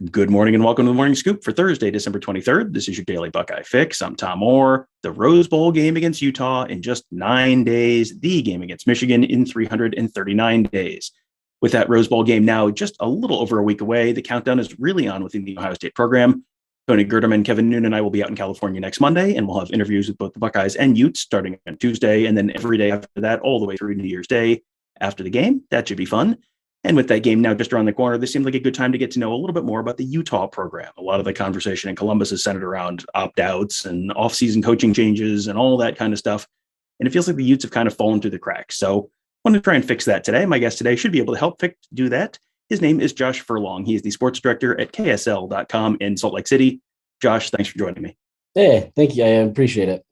Good morning and welcome to the Morning Scoop for Thursday, December 23rd. This is your daily Buckeye fix. I'm Tom Orr. The Rose Bowl game against Utah in just 9 days, the game against Michigan in 339 days. With that Rose Bowl game now just a little over a week away, the countdown is really on within the Ohio State program. Tony Gerderman, Kevin Noon, and I will be out in California next Monday, and we'll have interviews with both the Buckeyes and Utes starting on Tuesday, and then every day after that, all the way through New Year's Day after the game. That should be fun. And with that game now just around the corner, this seemed like a good time to get to know a little bit more about the Utah program. A lot of the conversation in Columbus is centered around opt-outs and off-season coaching changes and all that kind of stuff. And it feels like the Utes have kind of fallen through the cracks. So I want to try and fix that today. My guest today should be able to help do that. His name is Josh Furlong. He is the sports director at KSL.com in Salt Lake City. Josh, thanks for joining me. Hey, thank you. I appreciate it.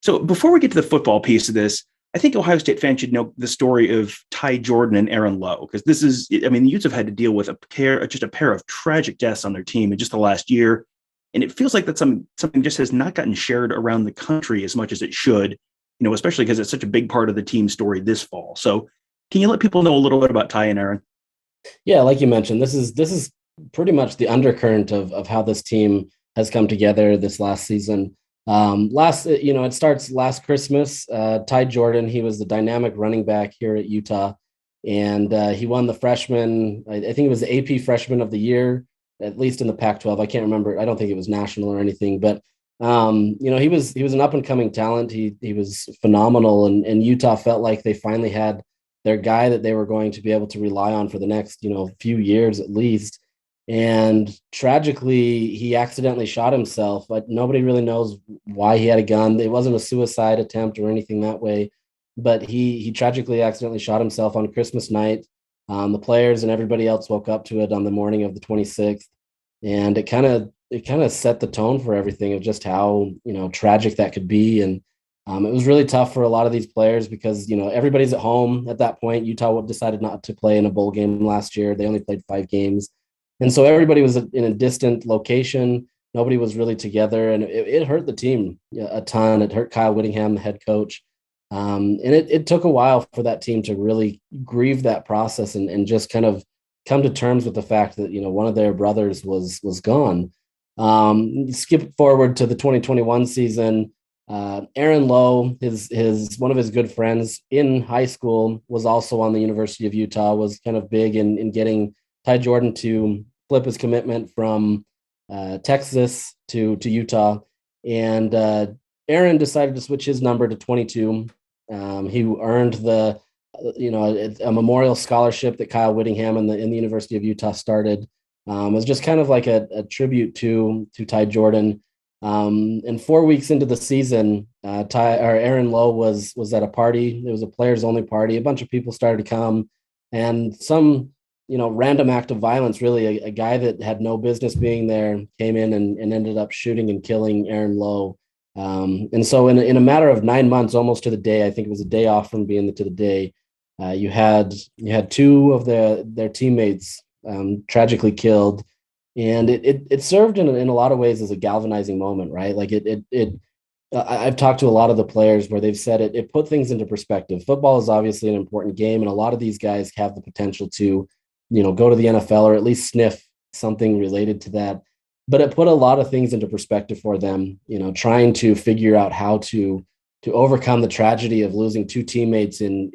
So before we get to the football piece of this, I think Ohio State fans should know the story of Ty Jordan and Aaron Lowe, because the Utes have had to deal with a pair of tragic deaths on their team in just the last year. And it feels like that something just has not gotten shared around the country as much as it should, especially because it's such a big part of the team story this fall. So can you let people know a little bit about Ty and Aaron? Yeah, like you mentioned, this is pretty much the undercurrent of how this team has come together this last season. It starts last Christmas. Ty Jordan, he was the dynamic running back here at Utah, and he won the freshman. I think it was the AP Freshman of the Year, at least in the Pac-12. I can't remember. I don't think it was national or anything, but he was an up and coming talent. He was phenomenal, and Utah felt like they finally had their guy that they were going to be able to rely on for the next few years at least. And tragically, he accidentally shot himself, but nobody really knows why he had a gun. It wasn't a suicide attempt or anything that way, but he tragically accidentally shot himself on Christmas night. The players and everybody else woke up to it on the morning of the 26th, and it kind of set the tone for everything of just how tragic that could be. And it was really tough for a lot of these players because everybody's at home at that point. Utah decided not to play in a bowl game last year. They only played 5 games. And so everybody was in a distant location. Nobody was really together, and it hurt the team a ton. It hurt Kyle Whittingham, the head coach. And it took a while for that team to really grieve that process and just kind of come to terms with the fact that, one of their brothers was gone. Skip forward to the 2021 season. Aaron Lowe, one of his good friends in high school, was also on the University of Utah, was kind of big in getting Ty Jordan to flip his commitment from Texas to Utah. And Aaron decided to switch his number to 22. He earned a memorial scholarship that Kyle Whittingham in the University of Utah started. It was just kind of like a tribute to Ty Jordan. And 4 weeks into the season, Aaron Lowe was at a party. It was a players only party. A bunch of people started to come, and some random act of violence, really a guy that had no business being there came in and ended up shooting and killing Aaron Lowe. And so in a matter of 9 months, almost to the day, I think it was a day off from being to the day, you had 2 of their teammates tragically killed. And it served in a lot of ways as a galvanizing moment, right? Like I've talked to a lot of the players where they've said it put things into perspective. Football is obviously an important game, and a lot of these guys have the potential to go to the NFL or at least sniff something related to that. But it put a lot of things into perspective for them, trying to figure out how to overcome the tragedy of losing 2 teammates in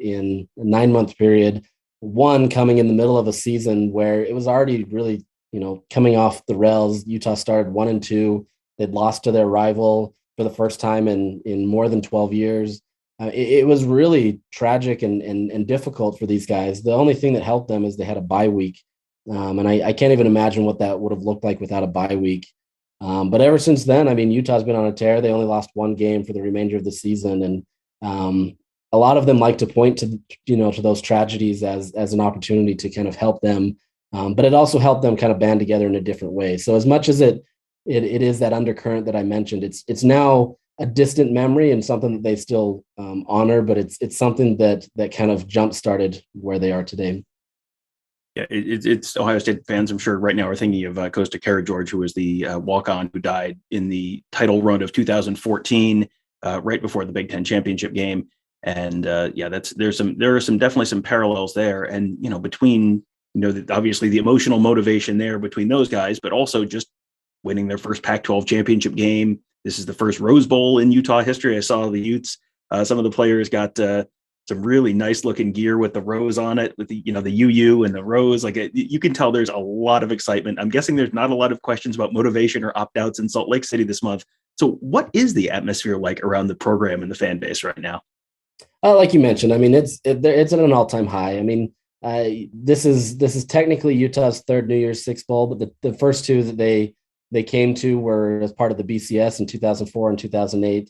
a 9-month period, one coming in the middle of a season where it was already really, coming off the rails. Utah started 1-2. They'd lost to their rival for the first time in more than 12 years. It was really tragic and difficult for these guys. The only thing that helped them is they had a bye week. And I can't even imagine what that would have looked like without a bye week. But ever since then, Utah's been on a tear. They only lost 1 game for the remainder of the season. And a lot of them like to point to those tragedies as an opportunity to kind of help them. But it also helped them kind of band together in a different way. So as much as it is that undercurrent that I mentioned, it's now a distant memory and something that they still honor, but it's something that kind of jump started where they are today. Yeah, it's Ohio State fans, I'm sure, right now are thinking of Costa Kara George, who was the walk-on who died in the title run of 2014, right before the Big Ten championship game. And there are definitely some parallels there. And between obviously the emotional motivation there between those guys, but also just winning their first Pac-12 championship game. This is the first Rose Bowl in Utah history. I saw the Utes. Some of the players got some really nice looking gear with the rose on it, with the UU and the rose. You can tell there's a lot of excitement. I'm guessing there's not a lot of questions about motivation or opt-outs in Salt Lake City this month. So what is the atmosphere like around the program and the fan base right now? Like you mentioned, I mean, it's at an all-time high. I mean, this is technically Utah's third New Year's Six Bowl, but the first two that they came to were as part of the BCS in 2004 and 2008.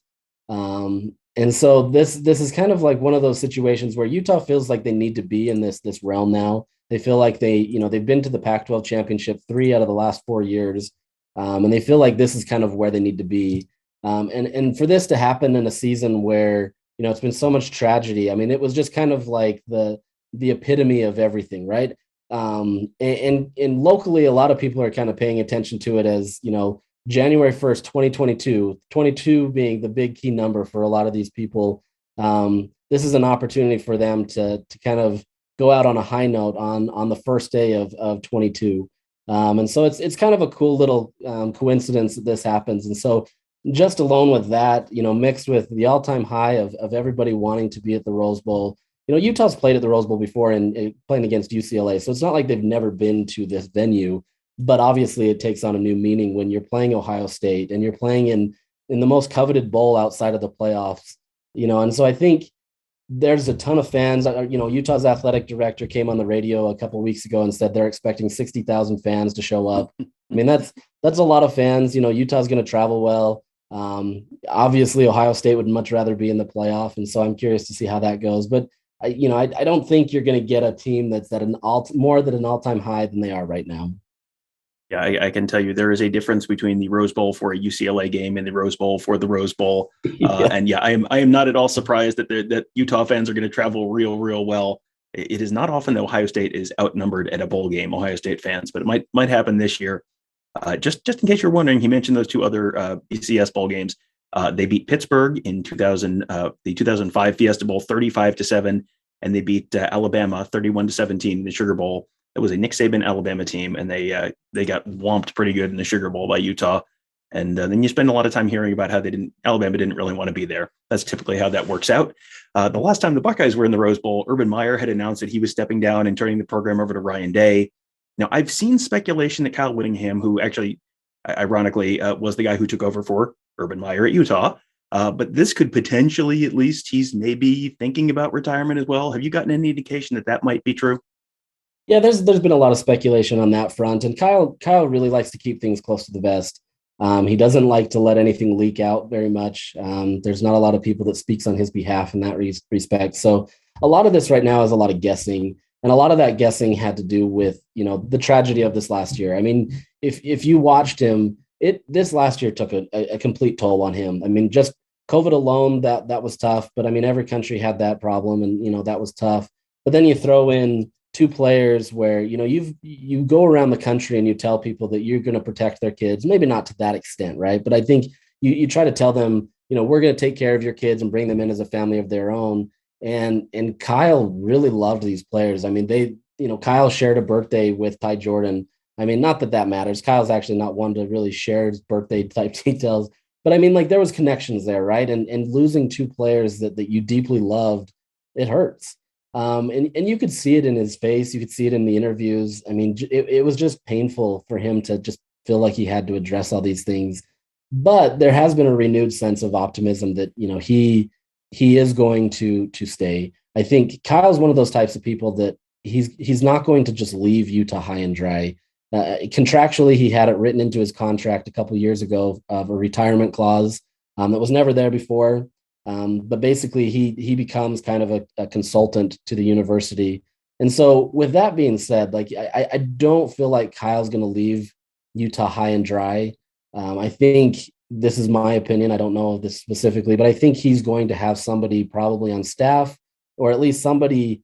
And so this is kind of like one of those situations where Utah feels like they need to be in this realm now. They feel like they've been to the Pac-12 championship 3 out of the last 4 years, and they feel like this is kind of where they need to be. And for this to happen in a season where it's been so much tragedy. I mean, it was just kind of like the epitome of everything, right? And locally, a lot of people are kind of paying attention to it as January 1st, 2022, 22 being the big key number for a lot of these people. This is an opportunity for them to kind of go out on a high note on the first day of 22. And so it's kind of a cool little coincidence that this happens. And so just alone with that, mixed with the all-time high of everybody wanting to be at the Rose Bowl. Utah's played at the Rose Bowl before and playing against UCLA. So it's not like they've never been to this venue. But obviously, it takes on a new meaning when you're playing Ohio State and you're playing in the most coveted bowl outside of the playoffs, And so I think there's a ton of fans. Utah's athletic director came on the radio a couple of weeks ago and said they're expecting 60,000 fans to show up. I mean, that's a lot of fans. Utah's going to travel well. Obviously, Ohio State would much rather be in the playoff, and so I'm curious to see how that goes. But I don't think you're going to get a team that's at more than an all-time high than they are right now. Yeah, I can tell you there is a difference between the Rose Bowl for a UCLA game and the Rose Bowl for the Rose Bowl. And I am not at all surprised that Utah fans are going to travel real well. It is not often that Ohio State is outnumbered at a bowl game, Ohio State fans, but it might happen this year. Just in case you're wondering, he mentioned those two other BCS bowl games. They beat Pittsburgh in the 2005 Fiesta Bowl 35-7, and they beat Alabama 31-17 in the Sugar Bowl. It was a Nick Saban Alabama team, and they got whomped pretty good in the Sugar Bowl by Utah. And then you spend a lot of time hearing about how Alabama didn't really want to be there. That's typically how that works out. The last time the Buckeyes were in the Rose Bowl, Urban Meyer had announced that he was stepping down and turning the program over to Ryan Day. Now, I've seen speculation that Kyle Whittingham, who actually, ironically, was the guy who took over for Urban Meyer at Utah, but this could potentially, at least, he's maybe thinking about retirement as well. Have you gotten any indication that might be true? Yeah, there's been a lot of speculation on that front, and Kyle really likes to keep things close to the vest. He doesn't like to let anything leak out very much. There's not a lot of people that speaks on his behalf in that respect. So a lot of this right now is a lot of guessing, and a lot of that guessing had to do with the tragedy of this last year. I mean, if you watched him, this last year took a complete toll on him. I mean, just COVID alone, that was tough. But I mean, every country had that problem, and that was tough. But then you throw in 2 players where you go around the country and you tell people that you're going to protect their kids, maybe not to that extent, right? But I think you try to tell them, we're going to take care of your kids and bring them in as a family of their own. And Kyle really loved these players. I mean, Kyle shared a birthday with Ty Jordan. I mean, not that matters. Kyle's actually not one to really share his birthday type details, but I mean, like, there was connections there, right? And losing 2 players that you deeply loved, it hurts. And you could see it in his face. You could see it in the interviews. I mean, it was just painful for him to just feel like he had to address all these things. But there has been a renewed sense of optimism that, he is going to stay. I think Kyle's one of those types of people that he's not going to just leave Utah high and dry. Contractually, he had it written into his contract a couple of years ago of a retirement clause that was never there before. But basically, he becomes kind of a consultant to the university. And so with that being said, like, I don't feel like Kyle's going to leave Utah high and dry. I think this is my opinion. I don't know this specifically, but I think he's going to have somebody probably on staff, or at least somebody,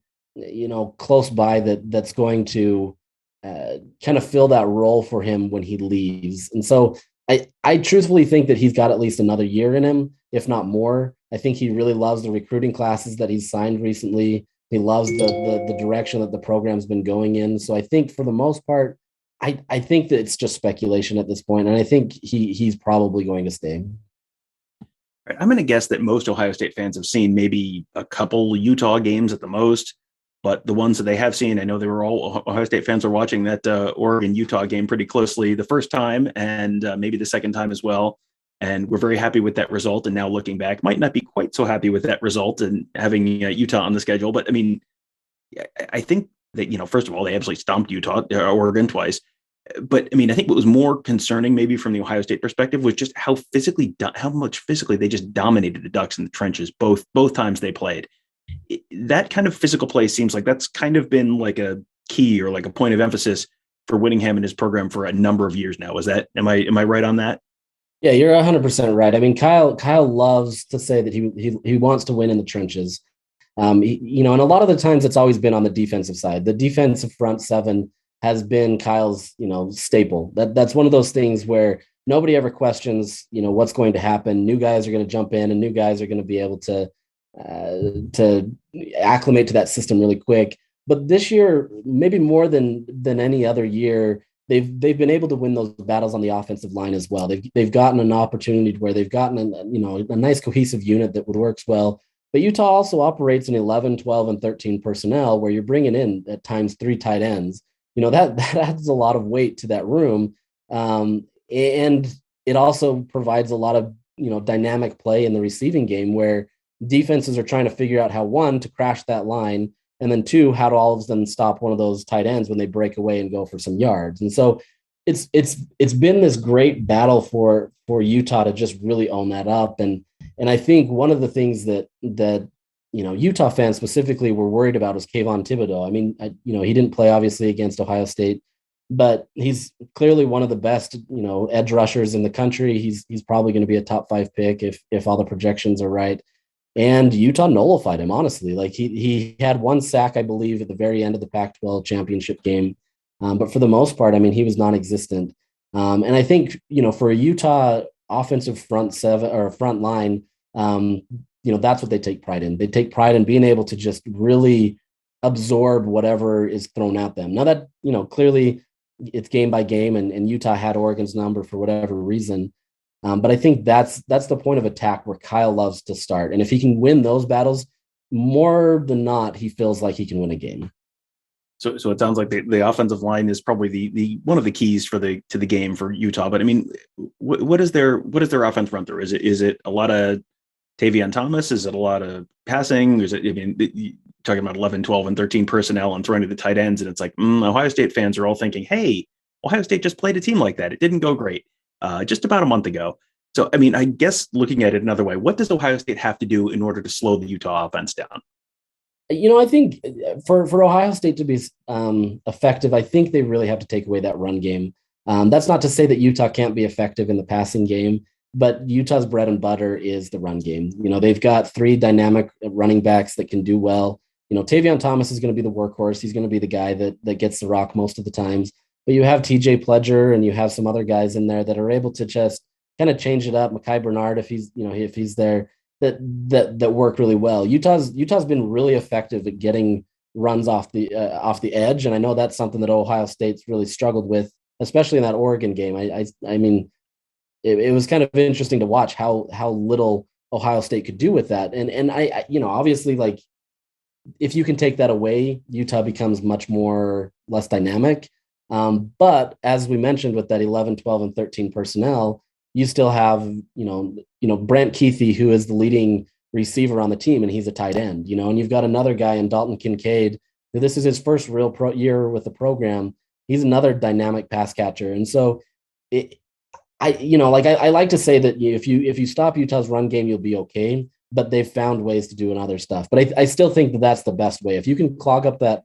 close by that's going to kind of fill that role for him when he leaves. And so I truthfully think that he's got at least another year in him, if not more. I think he really loves the recruiting classes that he's signed recently. He loves the direction that the program's been going in. So I think for the most part, I think that it's just speculation at this point, and I think he's probably going to stay. Right. I'm going to guess that most Ohio State fans have seen maybe a couple Utah games at the most, but the ones that they have seen, I know they were all Ohio State fans are watching that Oregon Utah game pretty closely the first time and maybe the second time as well. And we're very happy with that result. And now looking back, might not be quite so happy with that result and having Utah on the schedule. But I mean, I think that, first of all, they absolutely stomped Oregon twice. But I mean, I think what was more concerning, maybe from the Ohio State perspective, was just how much physically they just dominated the Ducks in the trenches both times they played. That kind of physical play seems like that's kind of been like a key or like a point of emphasis for Whittingham and his program for a number of years now. Am I right on that? Yeah, you're 100% right. I mean, Kyle loves to say that he wants to win in the trenches. And a lot of the times it's always been on the defensive side. The defensive front seven has been Kyle's, staple. That's one of those things where nobody ever questions, what's going to happen. New guys are going to jump in, and new guys are going to be able to acclimate to that system really quick. But this year, maybe more than any other year, they've been able to win those battles on the offensive line as well. They've gotten an opportunity where they've gotten a nice cohesive unit that works well. But Utah also operates in 11, 12, and 13 personnel, where you're bringing in at times 3 tight ends. That adds a lot of weight to that room. And it also provides a lot of, dynamic play in the receiving game where defenses are trying to figure out how, one, to crash that line, and then 2, how to all of a sudden stop one of those tight ends when they break away and go for some yards. And so it's been this great battle for Utah to just really own that up. And I think one of the things that Utah fans specifically were worried about was Kayvon Thibodeau. I mean, he didn't play obviously against Ohio State, but he's clearly one of the best, edge rushers in the country. He's probably going to be a top 5 pick if all the projections are right. And Utah nullified him, honestly. Like he had 1 sack, I believe, at the very end of the Pac-12 championship game. But for the most part, I mean, he was non-existent. And I think, for a Utah offensive front seven or front line, that's what they take pride in. They take pride in being able to just really absorb whatever is thrown at them. Now that, clearly it's game by game and Utah had Oregon's number for whatever reason. But I think that's the point of attack where Kyle loves to start. And if he can win those battles, more than not, he feels like he can win a game. So it sounds like the offensive line is probably the one of the keys to the game for Utah. But I mean, what is their offense run through? Is it a lot of Tavion Thomas? Is it a lot of passing? Is it, I mean, talking about 11, 12, and 13 personnel and throwing to the tight ends. And it's like, Ohio State fans are all thinking, hey, Ohio State just played a team like that. It didn't go great just about a month ago. So, I mean, I guess looking at it another way, what does Ohio State have to do in order to slow the Utah offense down? I think for Ohio State to be effective, I think they really have to take away that run game. That's not to say that Utah can't be effective in the passing game, but Utah's bread and butter is the run game. They've got 3 dynamic running backs that can do well. Tavion Thomas is going to be the workhorse. He's going to be the guy that gets the rock most of the times. But you have TJ Pledger and you have some other guys in there that are able to just kind of change it up. Mekhi Bernard, if he's there, that work really well. Utah's been really effective at getting runs off the edge, and I know that's something that Ohio State's really struggled with, especially in that Oregon game. I mean, it was kind of interesting to watch how little Ohio State could do with that, and I obviously, like, if you can take that away, Utah becomes much less dynamic. But as we mentioned, with that 11, 12, and 13 personnel, you still have, Brent Keithy, who is the leading receiver on the team, and he's a tight end, and you've got another guy in Dalton Kincaid, who this is his first real year with the program. He's another dynamic pass catcher. And so I like to say that if you stop Utah's run game, you'll be okay, but they've found ways to do other stuff. But I still think that's the best way. If you can clog up that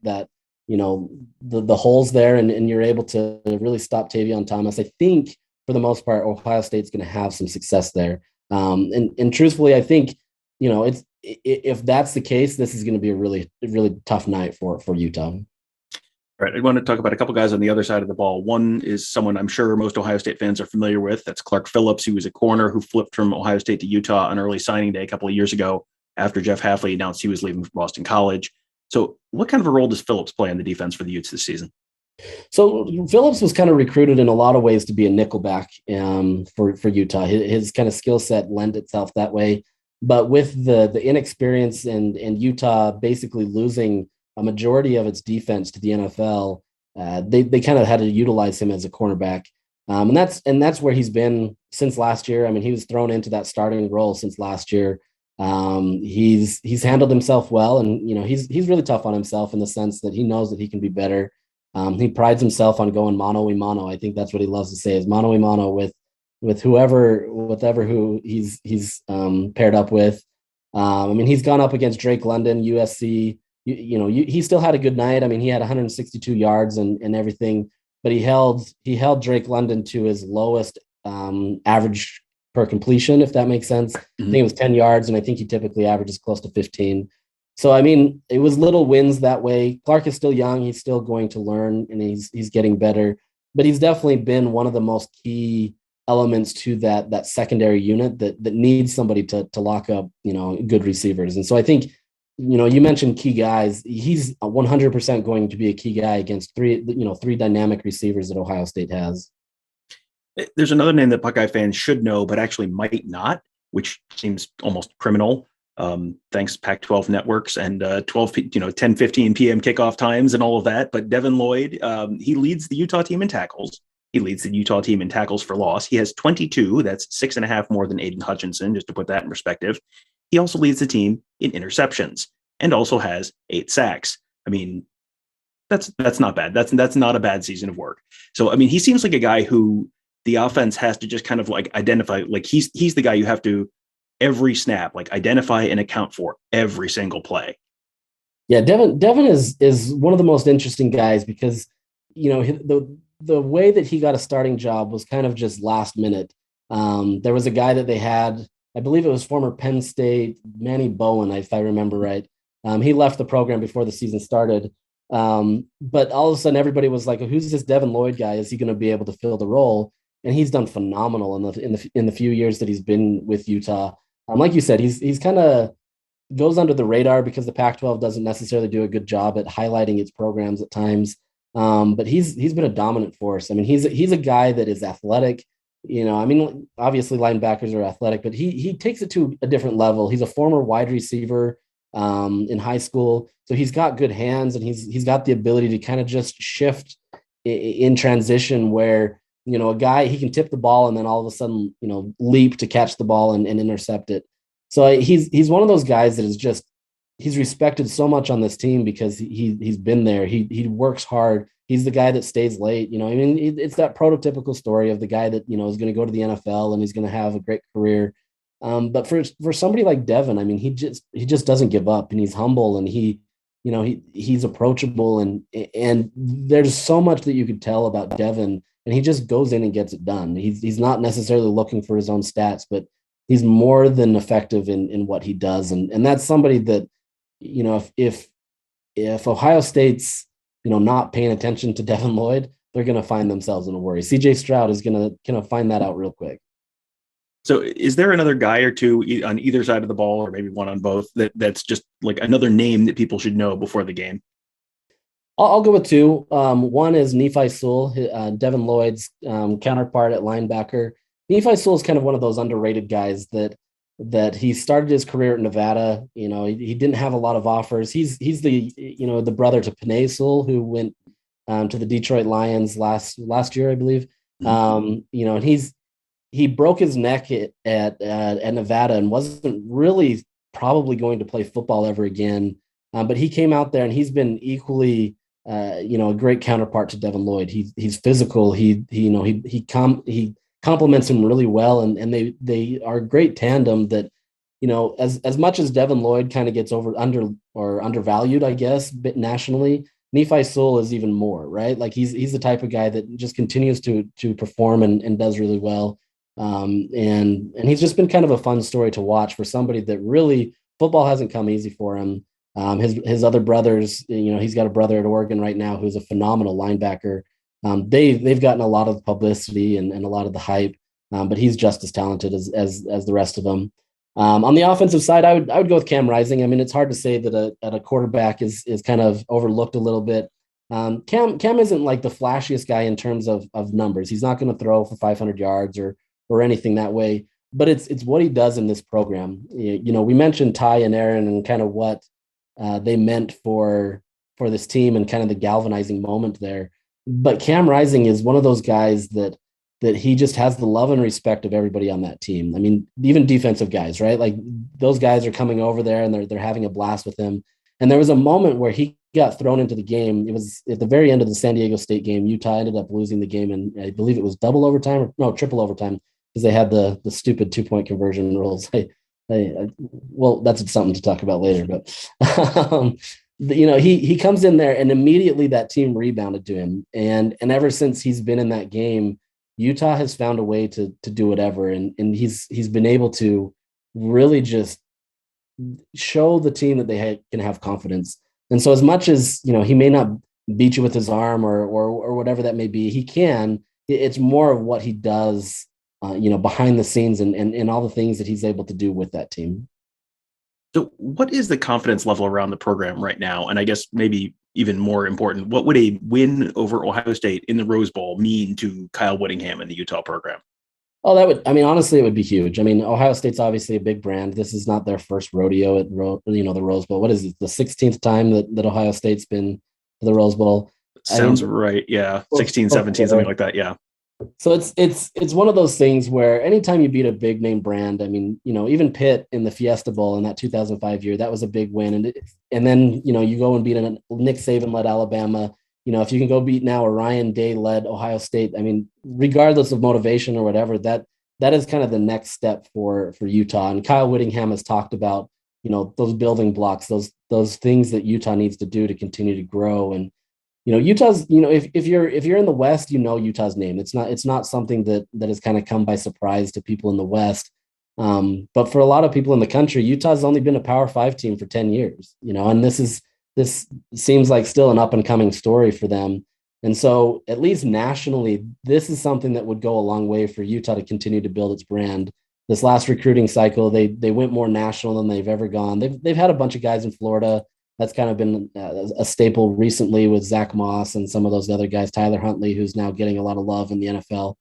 the holes there and you're able to really stop Tavion Thomas, I think for the most part, Ohio State's going to have some success there. And truthfully, I think, if that's the case, this is going to be a really, really tough night for Utah. All right, I want to talk about a couple guys on the other side of the ball. One is someone I'm sure most Ohio State fans are familiar with. That's Clark Phillips, who was a corner who flipped from Ohio State to Utah on early signing day a couple of years ago after Jeff Hafley announced he was leaving for Boston College. So what kind of a role does Phillips play on the defense for the Utes this season? So Phillips was kind of recruited in a lot of ways to be a nickelback for Utah. His kind of skill set lent itself that way, but with the inexperience and Utah basically losing a majority of its defense to the NFL, they kind of had to utilize him as a cornerback, and that's where he's been since last year. I mean, he was thrown into that starting role since last year. He's handled himself well, and he's really tough on himself in the sense that he knows that he can be better. He prides himself on going mano a mano. I think that's what he loves to say is mano a mano with whatever who he's paired up with. I mean, he's gone up against Drake London, USC. He still had a good night. I mean, he had 162 yards and everything, but he held Drake London to his lowest average per completion, if that makes sense. Mm-hmm. I think it was 10 yards, and I think he typically averages close to 15. So, I mean, it was little wins that way. Clark is still young. He's still going to learn, and he's getting better. But he's definitely been one of the most key elements to that secondary unit that needs somebody to lock up, good receivers. And so I think, you mentioned key guys. He's 100% going to be a key guy against three dynamic receivers that Ohio State has. There's another name that Buckeye fans should know, but actually might not, which seems almost criminal. Thanks Pac-12 networks and 10:15 p.m. kickoff times and all of that. But Devin Lloyd, he leads the Utah team in tackles. He leads the Utah team in tackles for loss. He has 22. That's 6.5 more than Aiden Hutchinson, just to put that in perspective. He also leads the team in interceptions and also has 8 sacks. I mean, that's not bad. That's not a bad season of work. So, I mean, he seems like a guy who the offense has to just kind of like identify, like he's the guy you have to every snap, like identify and account for every single play. Yeah, Devin is one of the most interesting guys because, the way that he got a starting job was kind of just last minute. There was a guy that they had, I believe it was former Penn State, Manny Bowen, if I remember right. He left the program before the season started. But all of a sudden everybody was like, who's this Devin Lloyd guy? Is he going to be able to fill the role? And he's done phenomenal in the few years that he's been with Utah. Like you said, he's kind of goes under the radar because the Pac-12 doesn't necessarily do a good job at highlighting its programs at times. But he's been a dominant force. I mean, he's a guy that is athletic. I mean, obviously linebackers are athletic, but he takes it to a different level. He's a former wide receiver in high school, so he's got good hands and he's got the ability to kind of just shift in transition where. A guy, he can tip the ball and then all of a sudden, leap to catch the ball and intercept it. So he's one of those guys that is just, he's respected so much on this team because he's been there. He works hard. He's the guy that stays late. I mean, it's that prototypical story of the guy that, is going to go to the NFL and he's going to have a great career. But for somebody like Devin, I mean, he just doesn't give up and he's humble and he's approachable and there's so much that you could tell about Devin. And he just goes in and gets it done. He's not necessarily looking for his own stats, but he's more than effective in what he does. And that's somebody that, if Ohio State's, not paying attention to Devin Lloyd, they're going to find themselves in a worry. CJ Stroud is going to find that out real quick. So is there another guy or two on either side of the ball, or maybe one on both, that's just like another name that people should know before the game? I'll go with 2. One is Nephi Sewell, Devin Lloyd's counterpart at linebacker. Nephi Sewell is kind of one of those underrated guys that he started his career at Nevada. He didn't have a lot of offers. He's the the brother to Penei Sewell, who went to the Detroit Lions last year, I believe. Mm-hmm. And he broke his neck at Nevada and wasn't really probably going to play football ever again. But he came out there and he's been equally. A great counterpart to Devin Lloyd. He's physical. He complements him really well, and they are a great tandem. That as much as Devin Lloyd kind of gets undervalued, I guess, nationally, Nephi Sewell is even more, right? Like he's the type of guy that just continues to perform and does really well. And he's just been kind of a fun story to watch for somebody that really football hasn't come easy for him. His other brothers, he's got a brother at Oregon right now who's a phenomenal linebacker. They've gotten a lot of publicity and a lot of the hype, but he's just as talented as the rest of them. On the offensive side, I would go with Cam Rising. I mean, it's hard to say that a quarterback is kind of overlooked a little bit. Cam isn't like the flashiest guy in terms of numbers. He's not going to throw for 500 yards or anything that way. But it's what he does in this program. We mentioned Ty and Aaron and kind of what they meant for this team and kind of the galvanizing moment there. But Cam Rising is one of those guys that he just has the love and respect of everybody on that team. I mean, even defensive guys, right? Like those guys are coming over there and they're having a blast with him. And there was a moment where he got thrown into the game. It was at the very end of the San Diego State game. Utah ended up losing the game, and I believe it was double overtime or no, triple overtime, because they had the stupid 2-point conversion rules. Well, that's something to talk about later. But he comes in there and immediately that team rebounded to him, and ever since he's been in that game, Utah has found a way to do whatever, and he's been able to really just show the team that they can have confidence. And so, as much as he may not beat you with his arm or whatever that may be, he can. It's more of what he does, behind the scenes and all the things that he's able to do with that team. So, what is the confidence level around the program right now? And I guess maybe even more important, what would a win over Ohio State in the Rose Bowl mean to Kyle Whittingham and the Utah program? Oh, honestly, it would be huge. I mean, Ohio State's obviously a big brand. This is not their first rodeo at, the Rose Bowl. What is it? The 16th time that Ohio State's been to the Rose Bowl. Sounds right. Yeah. 16, 17, something like that. Yeah. So it's one of those things where anytime you beat a big name brand, I mean, even Pitt in the Fiesta Bowl in that 2005 year, that was a big win. And then, you go and beat a Nick Saban led Alabama. If you can go beat now a Ryan Day led Ohio State, I mean, regardless of motivation or whatever, that is kind of the next step for Utah. And Kyle Whittingham has talked about, those building blocks, those things that Utah needs to do to continue to grow. And, Utah's, if you're in the West, Utah's name. It's not something that has kind of come by surprise to people in the West. But for a lot of people in the country, Utah's only been a Power 5 team for 10 years, and this seems like still an up and coming story for them. And so at least nationally, this is something that would go a long way for Utah to continue to build its brand. This last recruiting cycle, they went more national than they've ever gone. They've had a bunch of guys in Florida. That's kind of been a staple recently with Zach Moss and some of those other guys, Tyler Huntley, who's now getting a lot of love in the NFL.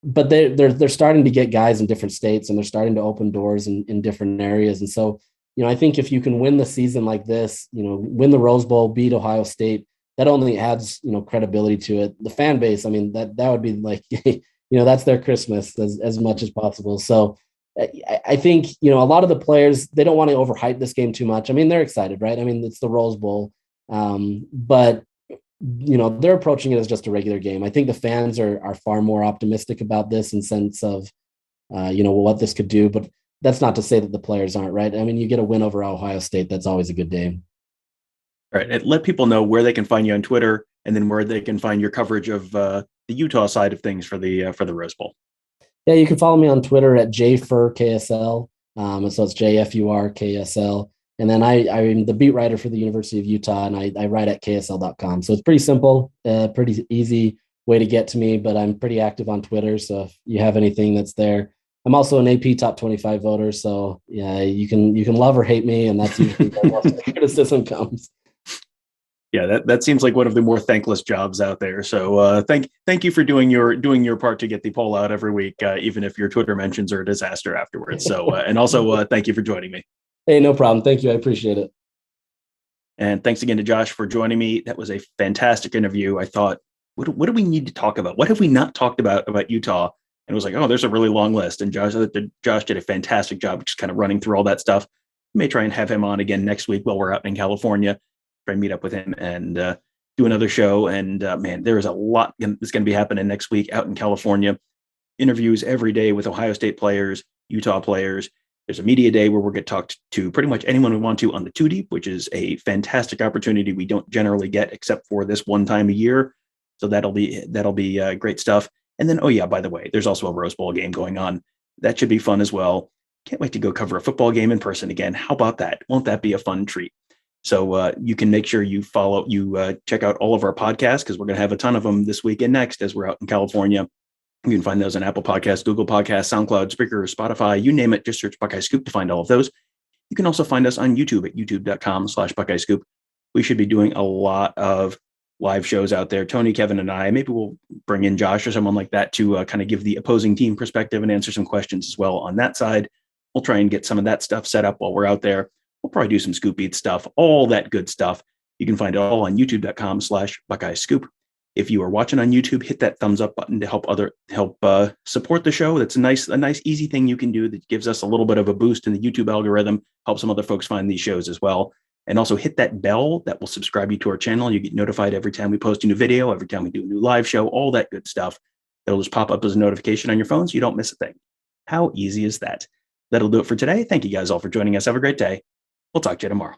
But they're starting to get guys in different states, and they're starting to open doors in different areas. And so, I think if you can win the season like this, win the Rose Bowl, beat Ohio State, that only adds, credibility to it. The fan base, I mean, that would be like, that's their Christmas as much as possible. So I think, a lot of the players, they don't want to overhype this game too much. I mean, they're excited, right? I mean, it's the Rose Bowl, but they're approaching it as just a regular game. I think the fans are far more optimistic about this in sense of, what this could do, but that's not to say that the players aren't, right? I mean, you get a win over Ohio State. That's always a good day. All right. And let people know where they can find you on Twitter, and then where they can find your coverage of the Utah side of things for the Rose Bowl. Yeah, you can follow me on Twitter at JFurKSL. And so it's JFURKSL. And then I'm the beat writer for the University of Utah, and I write at KSL.com. So it's pretty simple, pretty easy way to get to me, but I'm pretty active on Twitter. So if you have anything that's there, I'm also an AP top 25 voter. So yeah, you can love or hate me, and that's usually where most of the criticism comes. Yeah, that seems like one of the more thankless jobs out there. So thank you for doing your part to get the poll out every week, even if your Twitter mentions are a disaster afterwards. So and also thank you for joining me. Hey, no problem. Thank you. I appreciate it. And thanks again to Josh for joining me. That was a fantastic interview. I thought, what do we need to talk about? What have we not talked about Utah? And it was like, oh, there's a really long list. And Josh did a fantastic job just kind of running through all that stuff. May try and have him on again next week while we're out in California. Try and meet up with him and do another show. And man, there is a lot that's going to be happening next week out in California. Interviews every day with Ohio State players, Utah players. There's a media day where we're going to talk to pretty much anyone we want to on the Two Deep, which is a fantastic opportunity we don't generally get except for this one time a year. So that'll be great stuff. And then, oh yeah, by the way, there's also a Rose Bowl game going on. That should be fun as well. Can't wait to go cover a football game in person again. How about that? Won't that be a fun treat? So you can make sure you check out all of our podcasts, because we're going to have a ton of them this week and next as we're out in California. You can find those on Apple Podcasts, Google Podcasts, SoundCloud, Spreaker, Spotify, you name it. Just search Buckeye Scoop to find all of those. You can also find us on YouTube at youtube.com/Buckeye Scoop. We should be doing a lot of live shows out there. Tony, Kevin, and I, maybe we'll bring in Josh or someone like that to kind of give the opposing team perspective and answer some questions as well on that side. We'll try and get some of that stuff set up while we're out there. We'll probably do some Scoop Beat stuff, all that good stuff. You can find it all on youtube.com/Buckeye Scoop. If you are watching on YouTube, hit that thumbs up button to help support the show. That's a nice, easy thing you can do that gives us a little bit of a boost in the YouTube algorithm, help some other folks find these shows as well. And also hit that bell that will subscribe you to our channel. You get notified every time we post a new video, every time we do a new live show, all that good stuff. It'll just pop up as a notification on your phone so you don't miss a thing. How easy is that? That'll do it for today. Thank you guys all for joining us. Have a great day. We'll talk to you tomorrow.